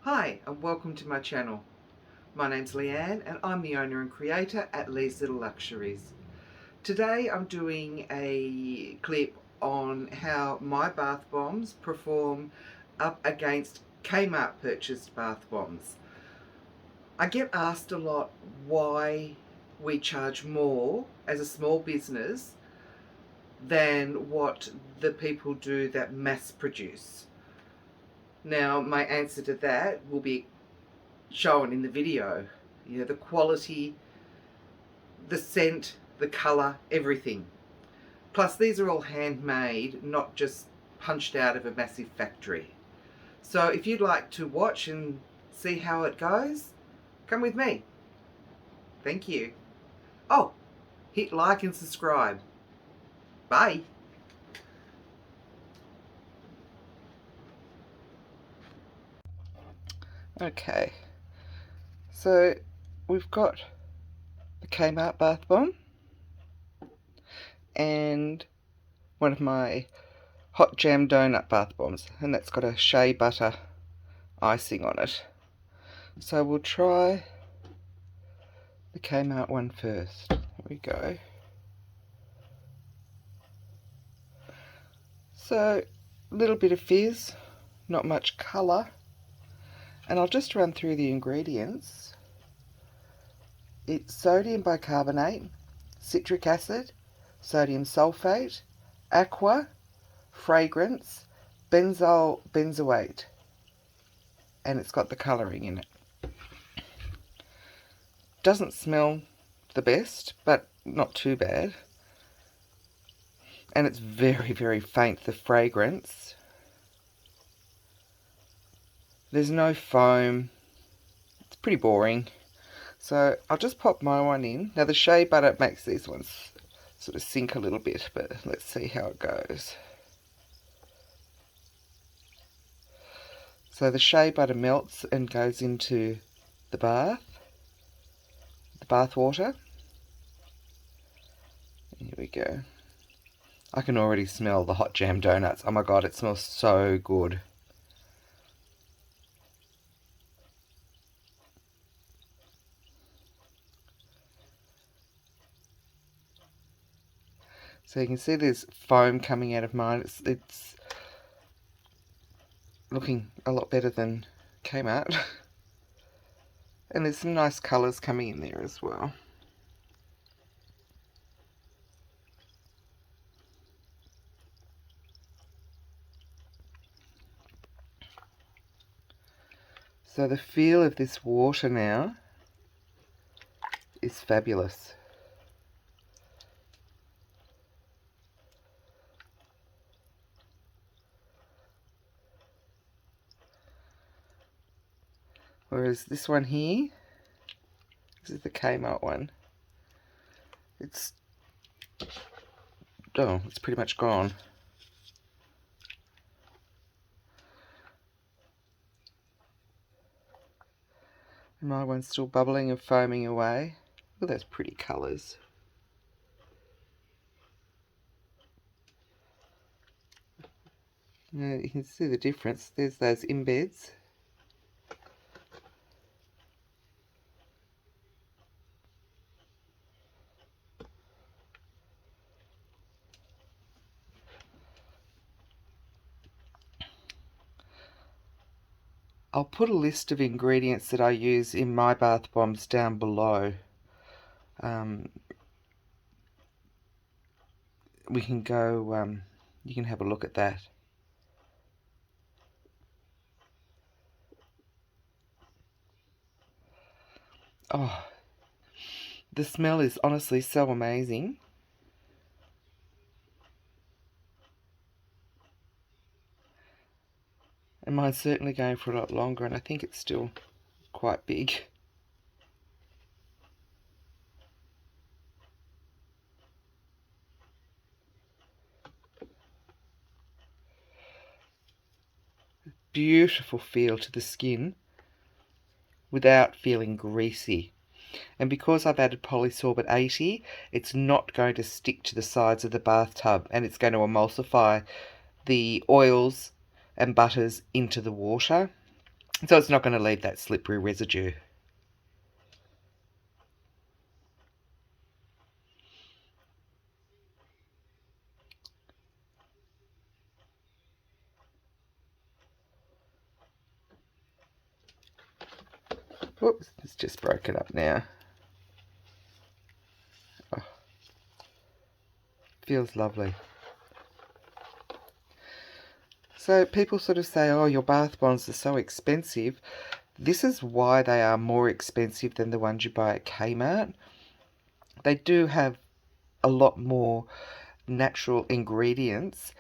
Hi and welcome to my channel. My name's Leanne and I'm the owner and creator at Lee's Little Luxuries. Today I'm doing a clip on how my bath bombs perform up against Kmart purchased bath bombs. I get asked a lot why we charge more as a small business than what the people do that mass produce. Now my answer to that will be shown in the video. You know, the quality, the scent, the colour, everything. Plus these are all handmade, not just punched out of a massive factory. So if you'd like to watch and see how it goes, come with me. Thank you. Oh, hit like and subscribe. Bye. Okay, so we've got the Kmart bath bomb and one of my hot jam donut bath bombs, and that's got a shea butter icing on it. So we'll try the Kmart one first. Here we go. So a little bit of fizz, not much colour, and I'll just run through the ingredients. It's sodium bicarbonate, citric acid, sodium sulfate, aqua, fragrance, benzoyl benzoate, and it's got the colouring in it. Doesn't smell the best, but not too bad. And it's very, very faint, the fragrance. There's no foam. It's pretty boring. So I'll just pop my one in. Now the shea butter makes these ones sort of sink a little bit, but let's see how it goes. So the shea butter melts and goes into the bath water. Here we go. I can already smell the hot jam donuts. Oh my god, it smells so good. So you can see there's foam coming out of mine. It's looking a lot better than Kmart. And there's some nice colours coming in there as well. So the feel of this water now is fabulous. Whereas this one here, this is the Kmart one, it's pretty much gone. And my one's still bubbling and foaming away. Look at those pretty colours. Now you can see the difference. There's those embeds. I'll put a list of ingredients that I use in my bath bombs down below. We can go, you can have a look at that. Oh, the smell is honestly so amazing. And mine's certainly going for a lot longer, and I think it's still quite big. Beautiful feel to the skin without feeling greasy. And because I've added polysorbate 80, it's not going to stick to the sides of the bathtub, and it's going to emulsify the oils and butters into the water. so it's not going to leave that slippery residue. Whoops, it's just broken up now. Oh, feels lovely. So people sort of say, oh, your bath bombs are so expensive. This is why they are more expensive than the ones you buy at Kmart. They do have a lot more natural ingredients.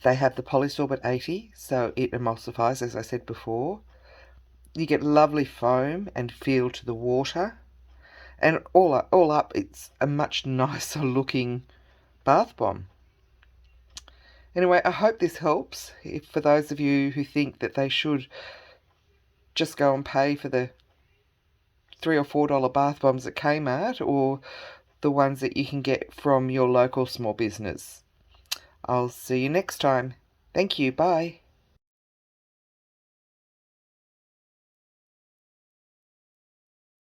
They have the polysorbate 80, so it emulsifies, as I said before. You get lovely foam and feel to the water. And all up, it's a much nicer looking bath bomb. Anyway, I hope this helps. For those of you who think that they should just go and pay for the $3 or $4 bath bombs at Kmart, or the ones that you can get from your local small business. I'll see you next time. Thank you. Bye.